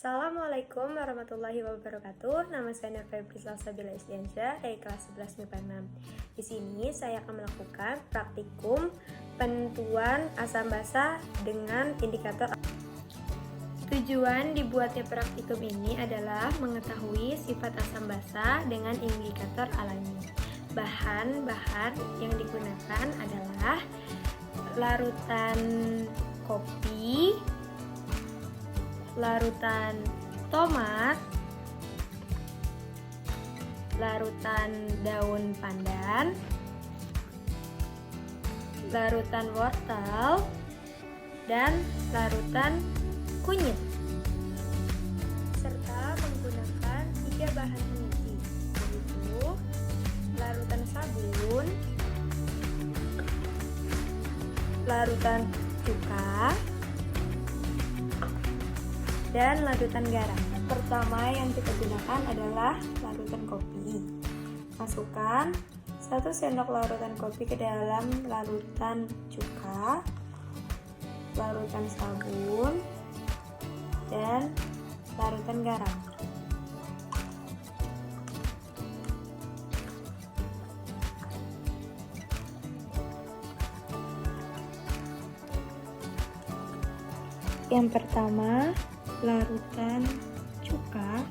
Assalamualaikum warahmatullahi wabarakatuh. Nama saya Nur Febri Salsabila Isdiansyah dari kelas 11 MIPA 6. Di sini saya akan melakukan praktikum penentuan asam basa dengan indikator. Tujuan dibuatnya praktikum ini adalah mengetahui sifat asam basa dengan indikator alami. Bahan-bahan yang digunakan adalah larutan kopi, larutan tomat, larutan daun pandan, larutan wortel, dan larutan kunyit, serta menggunakan 3 bahan penguji, yaitu larutan sabun, larutan cuka, dan larutan garam. Pertama yang kita gunakan adalah larutan kopi. Masukkan 1 sendok larutan kopi ke dalam larutan cuka, larutan sabun, dan larutan garam. Yang pertama, larutan cuka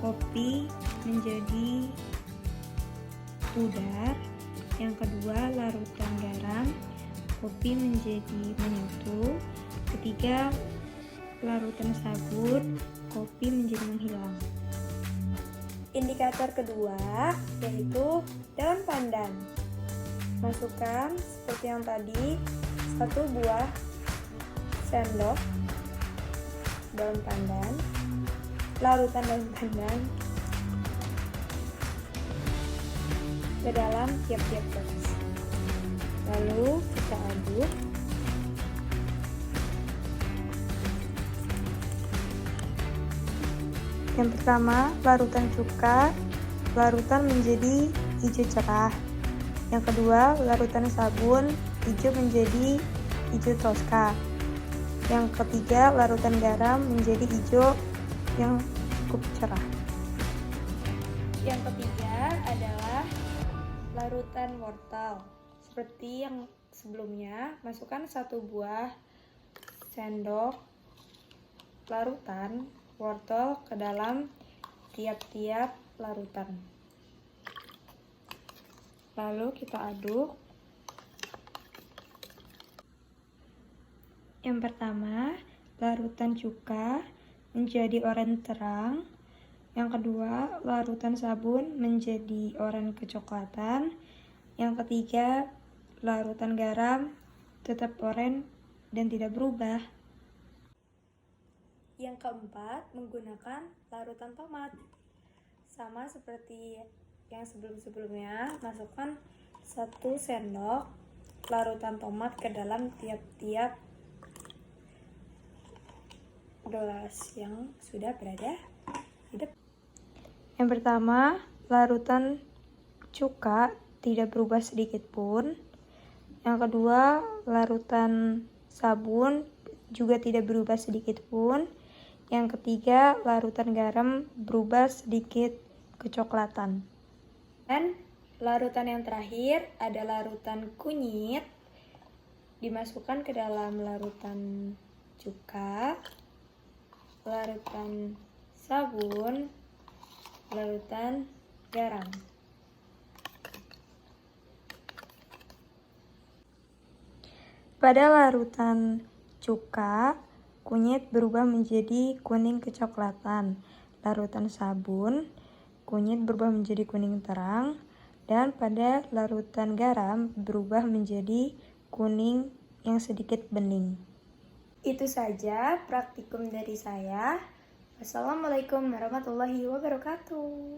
kopi menjadi pudar. Yang kedua, larutan garam kopi menjadi menyatu. Ketiga, larutan sabun kopi menjadi menghilang. Indikator kedua yaitu daun pandan. Masukkan seperti yang tadi 1 buah sendok daun pandan, larutan daun pandan ke dalam tiap-tiap box. Lalu kita aduk. Yang pertama, larutan cuka, larutan menjadi hijau cerah. Yang kedua, larutan sabun, hijau menjadi hijau toska. Yang ketiga, larutan garam menjadi hijau yang cukup cerah. Yang ketiga adalah larutan wortel. Seperti yang sebelumnya, masukkan 1 buah sendok larutan wortel ke dalam tiap-tiap larutan. Lalu kita aduk. Yang pertama, larutan cuka menjadi oranye terang. Yang kedua, larutan sabun menjadi oranye kecoklatan. Yang ketiga, larutan garam tetap oranye dan tidak berubah. Yang keempat, menggunakan larutan tomat. Sama seperti yang sebelum-sebelumnya, masukkan 1 sendok larutan tomat ke dalam tiap-tiap gelas yang sudah berada di depan. Yang pertama, larutan cuka tidak berubah sedikit pun. Yang kedua, larutan sabun juga tidak berubah sedikit pun. Yang ketiga, larutan garam berubah sedikit kecoklatan. Dan larutan yang terakhir ada larutan kunyit, dimasukkan ke dalam larutan cuka, larutan sabun, larutan garam. Pada larutan cuka, kunyit berubah menjadi kuning kecoklatan. Larutan sabun, kunyit berubah menjadi kuning terang. Dan pada larutan garam berubah menjadi kuning yang sedikit bening. Itu saja praktikum dari saya. Wassalamualaikum warahmatullahi wabarakatuh.